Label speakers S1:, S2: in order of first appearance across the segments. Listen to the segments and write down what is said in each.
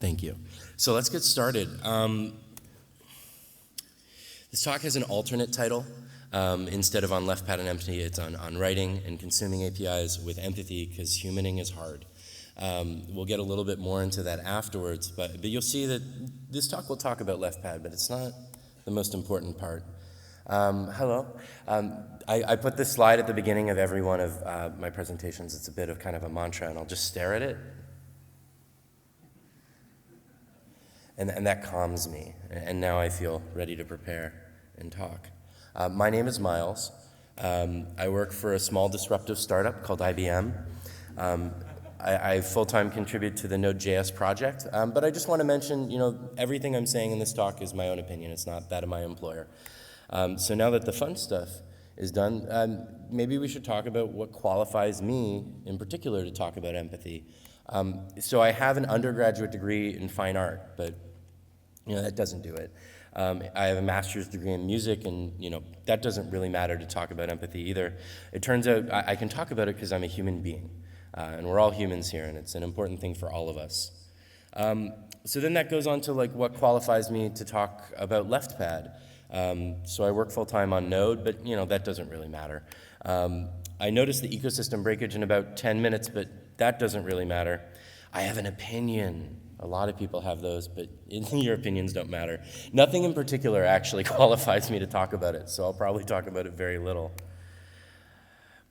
S1: Thank you. So let's get started. This talk has an alternate title. Instead of on left pad and empathy, it's on writing and consuming APIs with empathy, because humaning is hard. We'll get a little bit more into that afterwards, but you'll see that this talk will talk about left pad, but it's not the most important part. Hello. I put this slide at the beginning of every one of my presentations. It's a bit of kind of a mantra, and I'll just stare at it. And that calms me, and now I feel ready to prepare and talk. My name is Myles. I work for a small disruptive startup called IBM. I full-time contribute to the Node.js project, but I just want to mention, everything I'm saying in this talk is my own opinion. It's not that of my employer. So now that the fun stuff is done, maybe we should talk about what qualifies me in particular to talk about empathy. So I have an undergraduate degree in fine art, but that doesn't do it. I have a master's degree in music, and that doesn't really matter to talk about empathy either. It turns out I can talk about it because I'm a human being, and we're all humans here, and it's an important thing for all of us. So then that goes on to what qualifies me to talk about left pad. So I work full-time on Node, but that doesn't really matter. I noticed the ecosystem breakage in about 10 minutes, but that doesn't really matter. I have an opinion. A lot of people have those, but your opinions don't matter. Nothing in particular actually qualifies me to talk about it, so I'll probably talk about it very little.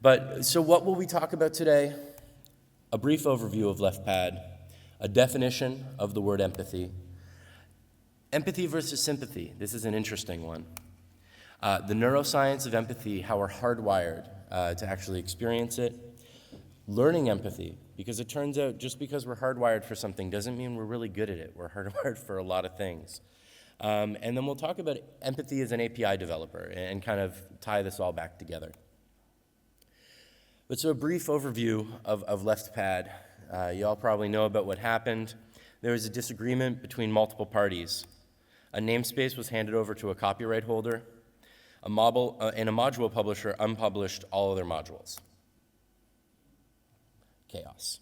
S1: But so what will we talk about today? A brief overview of left pad, a definition of the word empathy, empathy versus sympathy. This is an interesting one. The neuroscience of empathy, how we're hardwired to actually experience it. Learning empathy, because it turns out just because we're hardwired for something doesn't mean we're really good at it. We're hardwired for a lot of things. And then we'll talk about empathy as an API developer and kind of tie this all back together. But so a brief overview of left pad. You all probably know about what happened. There was a disagreement between multiple parties. A namespace was handed over to a copyright holder, and a module publisher unpublished all of their modules. Chaos.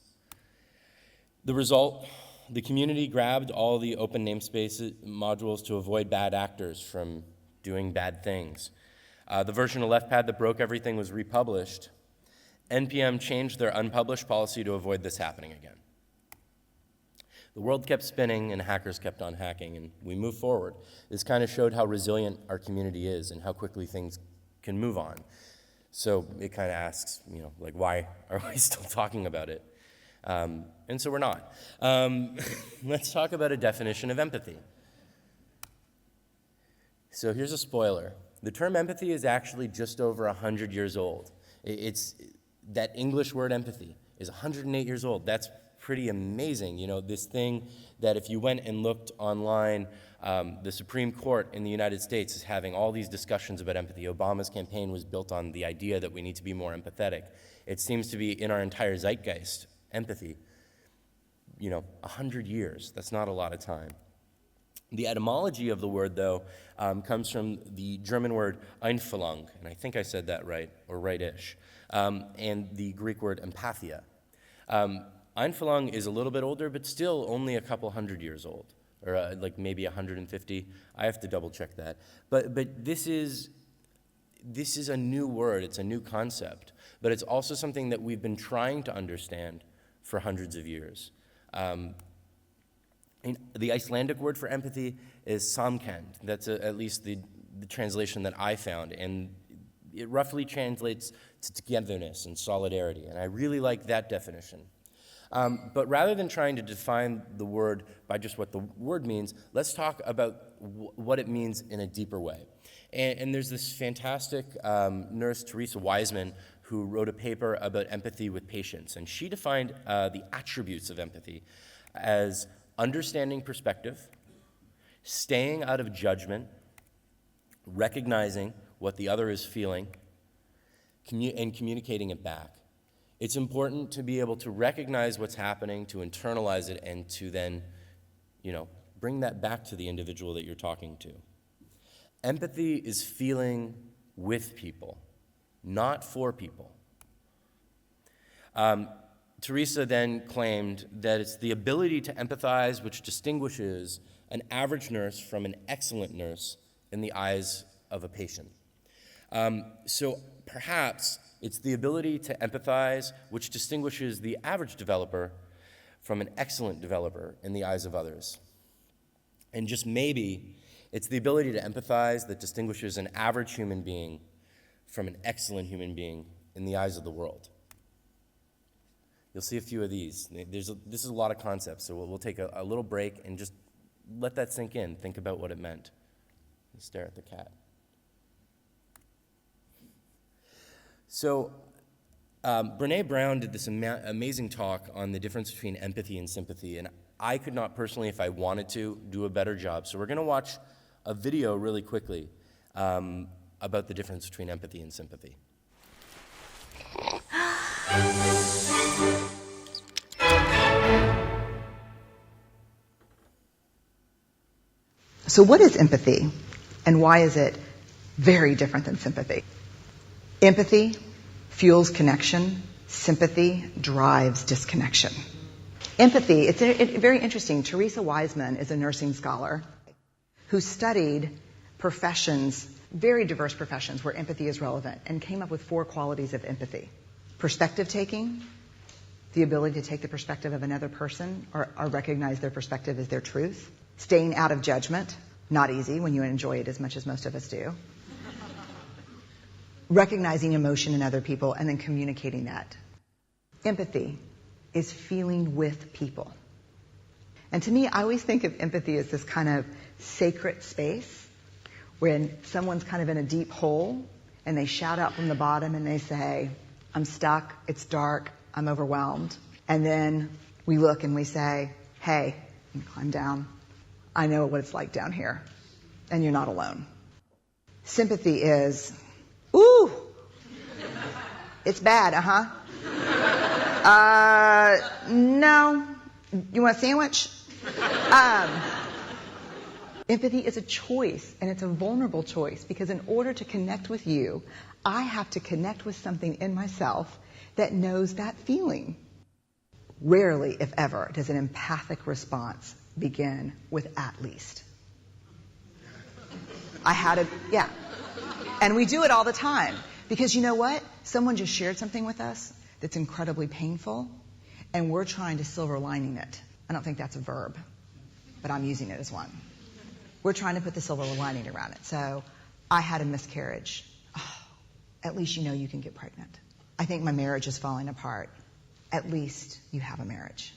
S1: The result, the community grabbed all the open namespace modules to avoid bad actors from doing bad things. The version of left pad that broke everything was republished. NPM changed their unpublished policy to avoid this happening again. The world kept spinning and hackers kept on hacking, and we moved forward. This kind of showed how resilient our community is and how quickly things can move on. So it kind of asks, why are we still talking about it? And so we're not. Let's talk about a definition of empathy. So here's a spoiler. The term empathy is actually just over 100 years old. That English word empathy is 108 years old. That's pretty amazing. This thing that if you went and looked online, the Supreme Court in the United States is having all these discussions about empathy. Obama's campaign was built on the idea that we need to be more empathetic. It seems to be in our entire zeitgeist, empathy. 100 years, that's not a lot of time. The etymology of the word, though, comes from the German word Einfühlung, and I think I said that right, or right-ish, and the Greek word empathia. Einfühlung is a little bit older, but still only a couple hundred years old, or maybe 150. I have to double check that. But this is a new word. It's a new concept, but it's also something that we've been trying to understand for hundreds of years. And the Icelandic word for empathy is samkennd. That's at least the translation that I found, and it roughly translates to togetherness and solidarity, and I really like that definition. But rather than trying to define the word by just what the word means, let's talk about what it means in a deeper way. And there's this fantastic nurse, Teresa Wiseman, who wrote a paper about empathy with patients. And she defined the attributes of empathy as understanding perspective, staying out of judgment, recognizing what the other is feeling, and communicating it back. It's important to be able to recognize what's happening, to internalize it, and to then, bring that back to the individual that you're talking to. Empathy is feeling with people, not for people. Teresa then claimed that it's the ability to empathize which distinguishes an average nurse from an excellent nurse in the eyes of a patient. So perhaps it's the ability to empathize which distinguishes the average developer from an excellent developer in the eyes of others. And just maybe, it's the ability to empathize that distinguishes an average human being from an excellent human being in the eyes of the world. You'll see a few of these. This is a lot of concepts, so we'll take a little break and just let that sink in. Think about what it meant. Stare at the cat. So, Brené Brown did this amazing talk on the difference between empathy and sympathy, and I could not personally, if I wanted to, do a better job. So we're going to watch a video really quickly about the difference between empathy and sympathy.
S2: So what is empathy, and why is it very different than sympathy? Empathy fuels connection. Sympathy drives disconnection. Empathy, it's very interesting. Teresa Wiseman is a nursing scholar who studied professions, very diverse professions where empathy is relevant, and came up with 4 qualities of empathy. Perspective taking, the ability to take the perspective of another person or recognize their perspective as their truth. Staying out of judgment, not easy when you enjoy it as much as most of us do. Recognizing emotion in other people and then communicating that. Empathy is feeling with people. And to me, I always think of empathy as this kind of sacred space when someone's kind of in a deep hole and they shout out from the bottom and they say, I'm stuck, it's dark, I'm overwhelmed. And then we look and we say, hey, and climb down. I know what it's like down here, and you're not alone. Sympathy is, ooh, it's bad, no, you want a sandwich? Empathy is a choice, and it's a vulnerable choice, because in order to connect with you, I have to connect with something in myself that knows that feeling. Rarely, if ever, does an empathic response begin with at least. And we do it all the time. Because you know what? Someone just shared something with us that's incredibly painful, and we're trying to silver lining it. I don't think that's a verb, but I'm using it as one. We're trying to put the silver lining around it. So, I had a miscarriage. Oh, at least you know you can get pregnant. I think my marriage is falling apart. At least you have a marriage.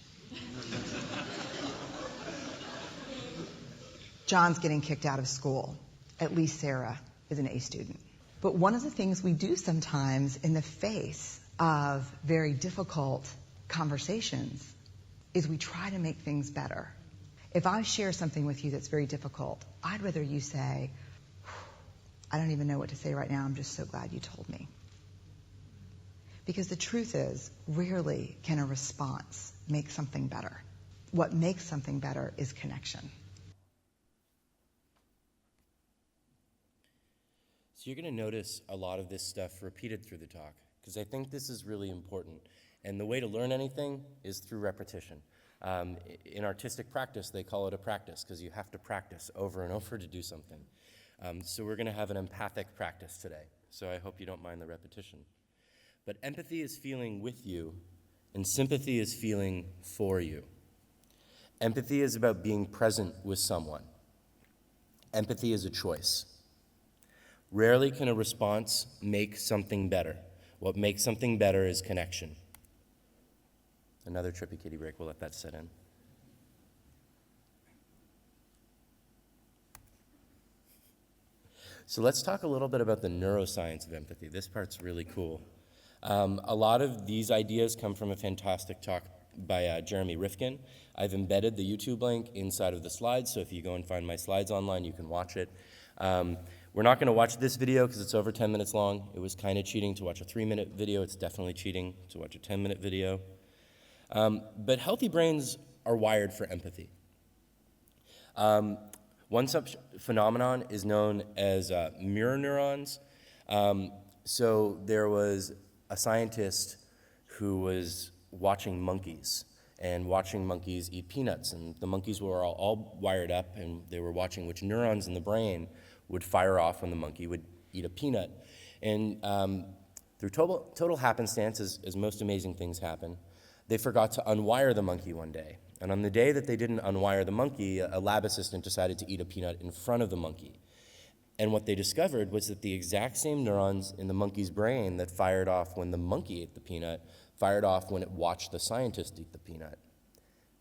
S2: John's getting kicked out of school. At least Sarah is an A student. But one of the things we do sometimes in the face of very difficult conversations is we try to make things better. If I share something with you that's very difficult, I'd rather you say, I don't even know what to say right now, I'm just so glad you told me. Because the truth is, rarely can a response make something better. What makes something better is connection.
S1: So you're going to notice a lot of this stuff repeated through the talk, because I think this is really important. And the way to learn anything is through repetition. In artistic practice, they call it a practice, because you have to practice over and over to do something. So we're going to have an empathic practice today, so I hope you don't mind the repetition. But empathy is feeling with you, and sympathy is feeling for you. Empathy is about being present with someone. Empathy is a choice. Rarely can a response make something better. What makes something better is connection. Another trippy kitty break, we'll let that set in. So let's talk a little bit about the neuroscience of empathy. This part's really cool. A lot of these ideas come from a fantastic talk by Jeremy Rifkin. I've embedded the YouTube link inside of the slides, so if you go and find my slides online, you can watch it. We're not going to watch this video because it's over 10 minutes long. It was kind of cheating to watch a 3-minute video. It's definitely cheating to watch a 10-minute video. But healthy brains are wired for empathy. One such phenomenon is known as mirror neurons. So there was a scientist who was watching monkeys and watching monkeys eat peanuts. And the monkeys were all wired up, and they were watching which neurons in the brain would fire off when the monkey would eat a peanut. And through total happenstance, as most amazing things happen, they forgot to unwire the monkey one day. And on the day that they didn't unwire the monkey, a lab assistant decided to eat a peanut in front of the monkey. And what they discovered was that the exact same neurons in the monkey's brain that fired off when the monkey ate the peanut fired off when it watched the scientist eat the peanut.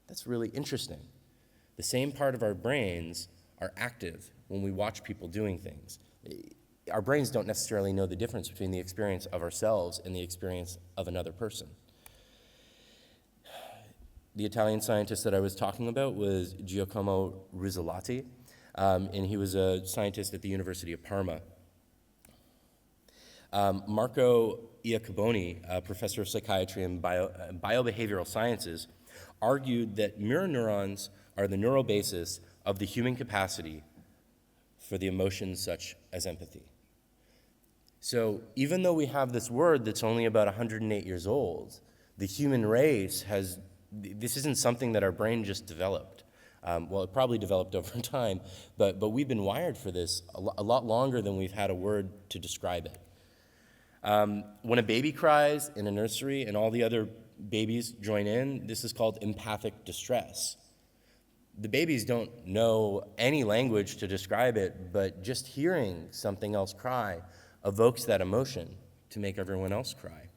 S1: That's really interesting. The same part of our brains are active when we watch people doing things. Our brains don't necessarily know the difference between the experience of ourselves and the experience of another person. The Italian scientist that I was talking about was Giacomo Rizzolatti, and he was a scientist at the University of Parma. Marco Iacoboni, a professor of psychiatry and biobehavioral sciences, argued that mirror neurons are the neural basis of the human capacity for the emotions such as empathy. So even though we have this word that's only about 108 years old, the human race this isn't something that our brain just developed. Well, it probably developed over time, but we've been wired for this a lot longer than we've had a word to describe it. When a baby cries in a nursery and all the other babies join in, this is called empathic distress. The babies don't know any language to describe it, but just hearing something else cry evokes that emotion to make everyone else cry.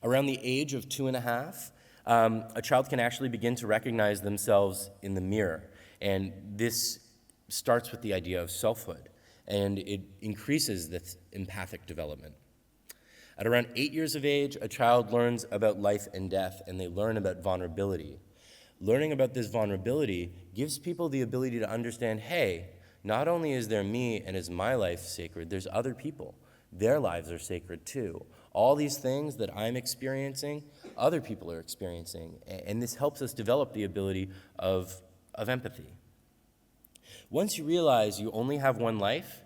S1: Around the age of 2.5, a child can actually begin to recognize themselves in the mirror, and this starts with the idea of selfhood, and it increases this empathic development. At around 8 years of age, a child learns about life and death, and they learn about vulnerability. Learning about this vulnerability gives people the ability to understand, hey, not only is there me and is my life sacred, there's other people. Their lives are sacred too. All these things that I'm experiencing, other people are experiencing, and this helps us develop the ability of empathy. Once you realize you only have one life,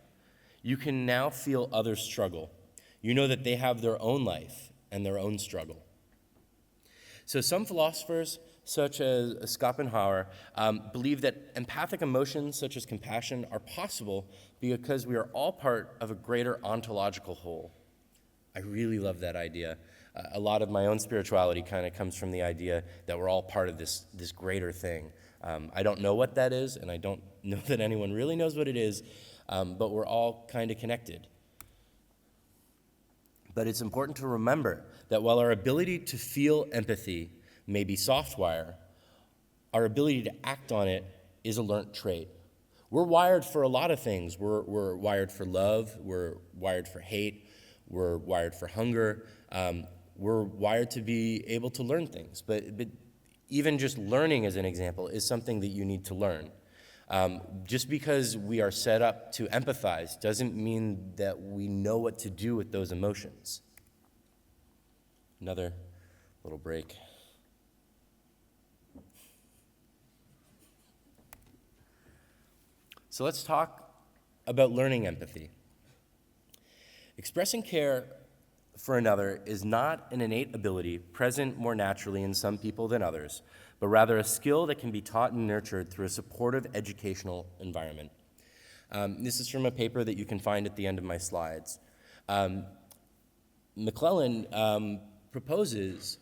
S1: you can now feel others struggle. You know that they have their own life and their own struggle. So some philosophers, such as Schopenhauer, believe that empathic emotions such as compassion are possible because we are all part of a greater ontological whole. I really love that idea. A lot of my own spirituality kind of comes from the idea that we're all part of this greater thing. I don't know what that is, and I don't know that anyone really knows what it is, but we're all kind of connected. But it's important to remember that while our ability to feel empathy may be softwire, our ability to act on it is a learned trait. We're wired for a lot of things. We're wired for love, we're wired for hate, we're wired for hunger, we're wired to be able to learn things. But even just learning, as an example, is something that you need to learn. Just because we are set up to empathize doesn't mean that we know what to do with those emotions. Another little break. So let's talk about learning empathy. Expressing care for another is not an innate ability present more naturally in some people than others, but rather a skill that can be taught and nurtured through a supportive educational environment. This is from a paper that you can find at the end of my slides. McClellan proposes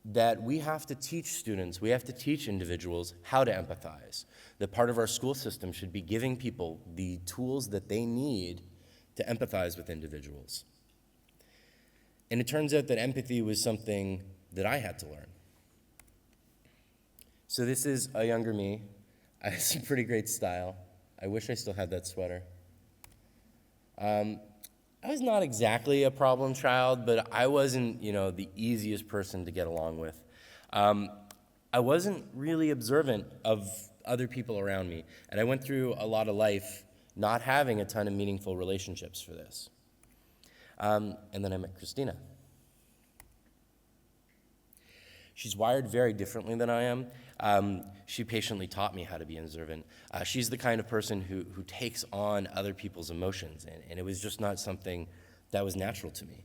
S1: that we have to teach students, we have to teach individuals how to empathize. That part of our school system should be giving people the tools that they need to empathize with individuals. And it turns out that empathy was something that I had to learn. So this is a younger me. I have some pretty great style. I wish I still had that sweater. I was not exactly a problem child, but I wasn't, the easiest person to get along with. I wasn't really observant of other people around me, and I went through a lot of life not having a ton of meaningful relationships for this. And then I met Christina. She's wired very differently than I am. She patiently taught me how to be observant. She's the kind of person who takes on other people's emotions, and it was just not something that was natural to me.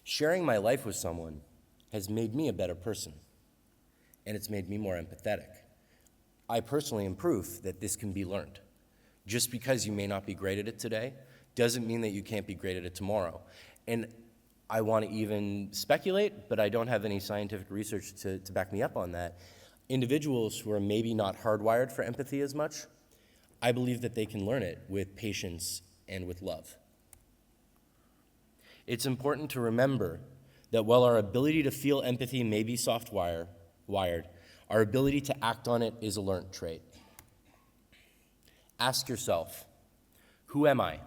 S1: Sharing my life with someone has made me a better person, and it's made me more empathetic. I personally am proof that this can be learned. Just because you may not be great at it today doesn't mean that you can't be great at it tomorrow. And I want to even speculate, but I don't have any scientific research to back me up on that. Individuals who are maybe not hardwired for empathy as much, I believe that they can learn it with patience and with love. It's important to remember that while our ability to feel empathy may be soft-wired, our ability to act on it is a learned trait. Ask yourself, who am I?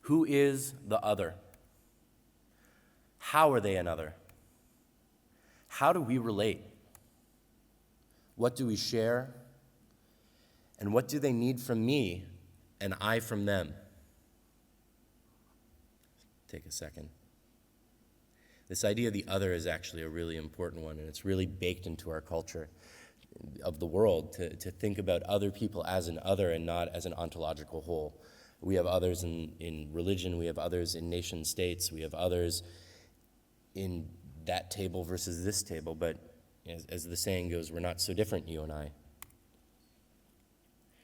S1: Who is the other? How are they another? How do we relate? What do we share? And what do they need from me and I from them? Take a second. This idea of the other is actually a really important one, and it's really baked into our culture of the world to think about other people as an other and not as an ontological whole. We have others in religion, we have others in nation states, we have others in that table versus this table, but as the saying goes, we're not so different, you and I.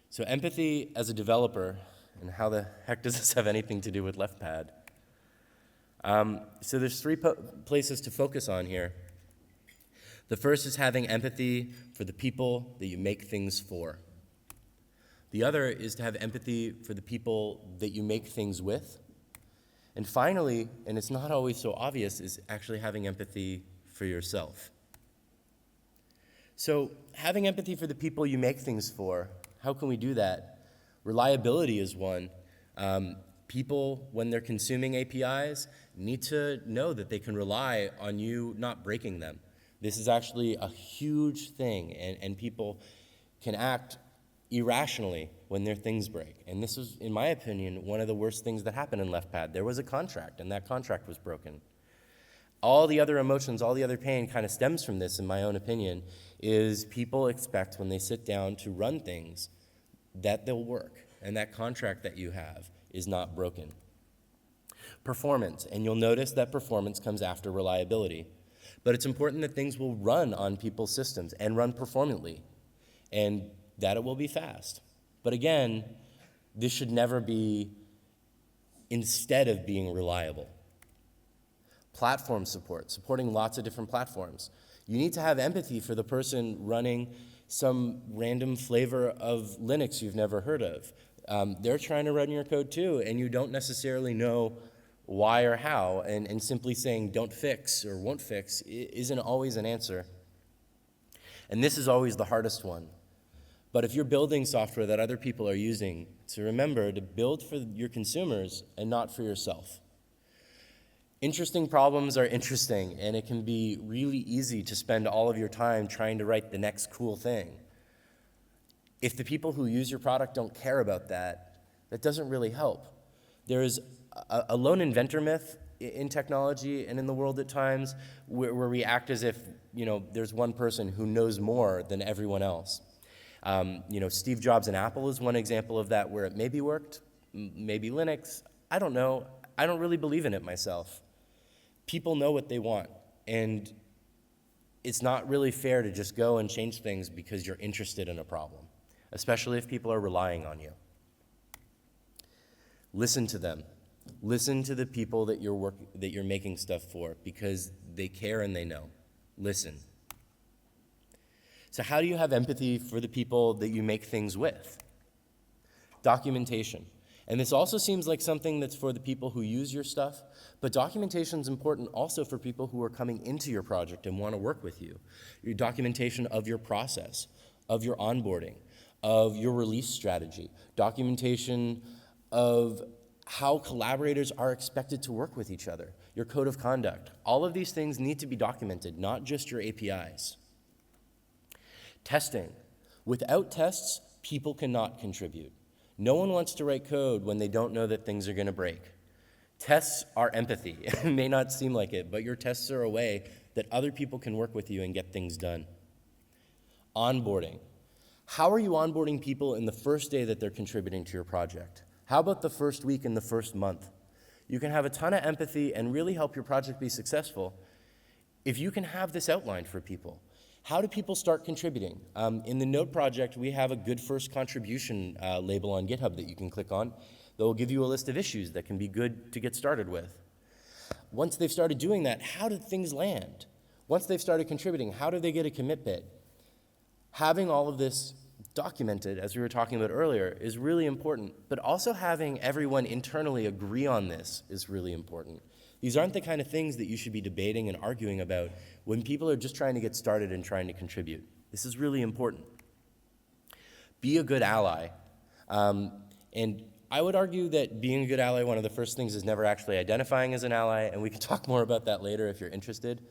S1: So empathy as a developer, and how the heck does this have anything to do with LeftPad? So there's three places to focus on here. The first is having empathy for the people that you make things for. The other is to have empathy for the people that you make things with. And finally, and it's not always so obvious, is actually having empathy for yourself. So having empathy for the people you make things for, how can we do that? Reliability is one. People, when they're consuming APIs, need to know that they can rely on you not breaking them. This is actually a huge thing, and people can act irrationally when their things break. And this was, in my opinion, one of the worst things that happened in LeftPad. There was a contract, and that contract was broken. All the other emotions, all the other pain kind of stems from this, in my own opinion, is people expect when they sit down to run things that they'll work, and that contract that you have is not broken. Performance, and you'll notice that performance comes after reliability. But it's important that things will run on people's systems and run performantly, and that it will be fast. But again, this should never be instead of being reliable. Platform support, supporting lots of different platforms. You need to have empathy for the person running some random flavor of Linux you've never heard of. They're trying to run your code too, and you don't necessarily know why or how, and simply saying don't fix or won't fix isn't always an answer. And this is always the hardest one. But if you're building software that other people are using, to remember to build for your consumers and not for yourself. Interesting problems are interesting, and it can be really easy to spend all of your time trying to write the next cool thing. If the people who use your product don't care about that, that doesn't really help. There is a lone inventor myth in technology and in the world at times where we act as if, there's one person who knows more than everyone else. Steve Jobs and Apple is one example of that, where it maybe worked, maybe Linux, I don't know. I don't really believe in it myself. People know what they want, and it's not really fair to just go and change things because you're interested in a problem, especially if people are relying on you. Listen to them. Listen to the people that you're making stuff for, because they care and they know. Listen. So how do you have empathy for the people that you make things with? Documentation. And this also seems like something that's for the people who use your stuff, but documentation is important also for people who are coming into your project and want to work with you. Your documentation of your process, of your onboarding, of your release strategy, documentation of how collaborators are expected to work with each other, your code of conduct. All of these things need to be documented, not just your APIs. Testing. Without tests, people cannot contribute. No one wants to write code when they don't know that things are going to break. Tests are empathy. It may not seem like it, but your tests are a way that other people can work with you and get things done. Onboarding. How are you onboarding people in the first day that they're contributing to your project? How about the first week and the first month? You can have a ton of empathy and really help your project be successful if you can have this outlined for people. How do people start contributing? In the Note project, we have a good first contribution label on GitHub that you can click on that will give you a list of issues that can be good to get started with. Once they've started doing that, how do things land? Once they've started contributing, how do they get a commit bit? Having all of this documented, as we were talking about earlier, is really important, but also having everyone internally agree on this is really important. These aren't the kind of things that you should be debating and arguing about when people are just trying to get started and trying to contribute. This is really important. Be a good ally. And I would argue that being a good ally, one of the first things is never actually identifying as an ally, and we can talk more about that later if you're interested.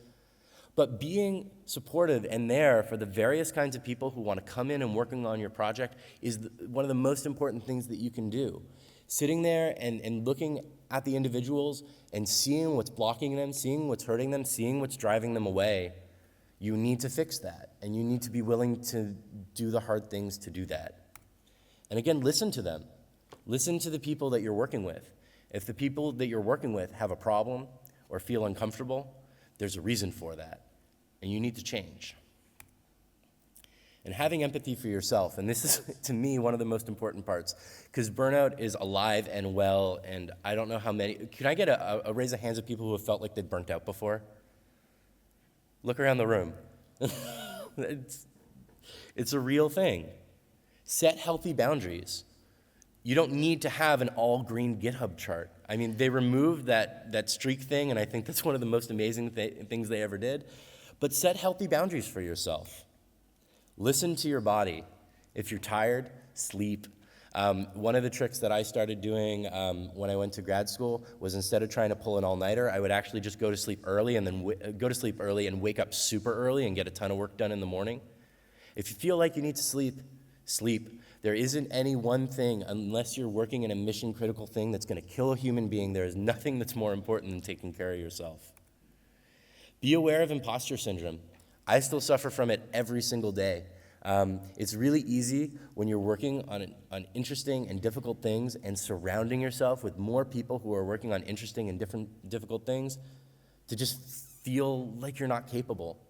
S1: But being supportive and there for the various kinds of people who want to come in and working on your project is one of the most important things that you can do. Sitting there and looking at the individuals and seeing what's blocking them, seeing what's hurting them, seeing what's driving them away, you need to fix that. And you need to be willing to do the hard things to do that. And again, listen to them. Listen to the people that you're working with. If the people that you're working with have a problem or feel uncomfortable, there's a reason for that, and you need to change. And having empathy for yourself, and this is, to me, one of the most important parts, because burnout is alive and well, and I don't know how many. Can I get a raise of hands of people who have felt like they've burnt out before? Look around the room. It's a real thing. Set healthy boundaries. You don't need to have an all-green GitHub chart. I mean, they removed that streak thing, and I think that's one of the most amazing things they ever did. But set healthy boundaries for yourself. Listen to your body. If you're tired, sleep. One of the tricks that I started doing when I went to grad school was instead of trying to pull an all-nighter, I would actually just go to sleep early and then go to sleep early and wake up super early and get a ton of work done in the morning. If you feel like you need to sleep, sleep. There isn't any one thing, unless you're working in a mission-critical thing that's going to kill a human being. There is nothing that's more important than taking care of yourself. Be aware of imposter syndrome. I still suffer from it every single day. It's really easy when you're working on interesting and difficult things and surrounding yourself with more people who are working on interesting and difficult things to just feel like you're not capable.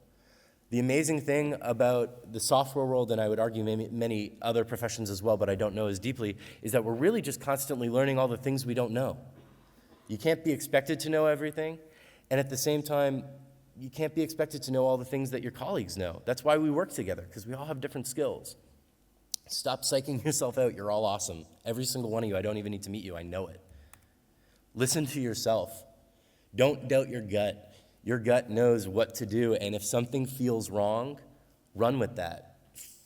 S1: The amazing thing about the software world, and I would argue many other professions as well, but I don't know as deeply, is that we're really just constantly learning all the things we don't know. You can't be expected to know everything, and at the same time, you can't be expected to know all the things that your colleagues know. That's why we work together, because we all have different skills. Stop psyching yourself out. You're all awesome. Every single one of you. I don't even need to meet you. I know it. Listen to yourself. Don't doubt your gut. Your gut knows what to do, and if something feels wrong, run with that.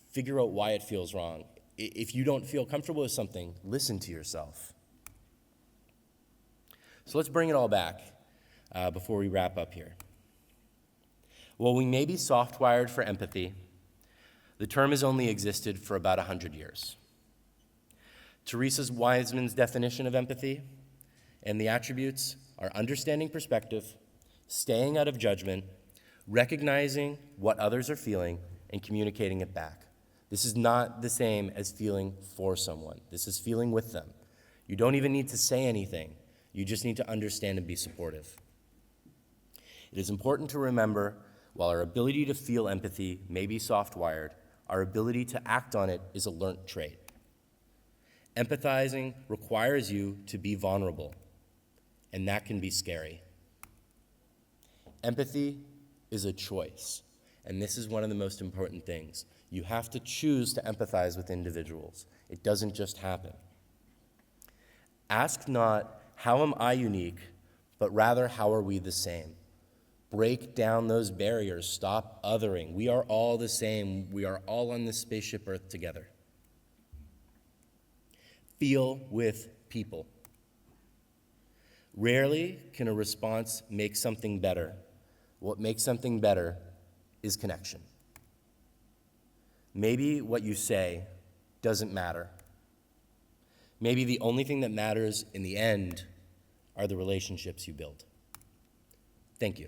S1: Figure out why it feels wrong. If you don't feel comfortable with something, listen to yourself. So let's bring it all back before we wrap up here. While we may be soft-wired for empathy, the term has only existed for about 100 years. Teresa Wiseman's definition of empathy and the attributes are understanding perspective, staying out of judgment, recognizing what others are feeling, and communicating it back. This is not the same as feeling for someone. This is feeling with them. You don't even need to say anything. You just need to understand and be supportive. It is important to remember, while our ability to feel empathy may be soft-wired, our ability to act on it is a learned trait. Empathizing requires you to be vulnerable, and that can be scary. Empathy is a choice, and this is one of the most important things. You have to choose to empathize with individuals. It doesn't just happen. Ask not, how am I unique, but rather, how are we the same? Break down those barriers. Stop othering. We are all the same. We are all on this spaceship Earth together. Feel with people. Rarely can a response make something better. What makes something better is connection. Maybe what you say doesn't matter. Maybe the only thing that matters in the end are the relationships you build. Thank you.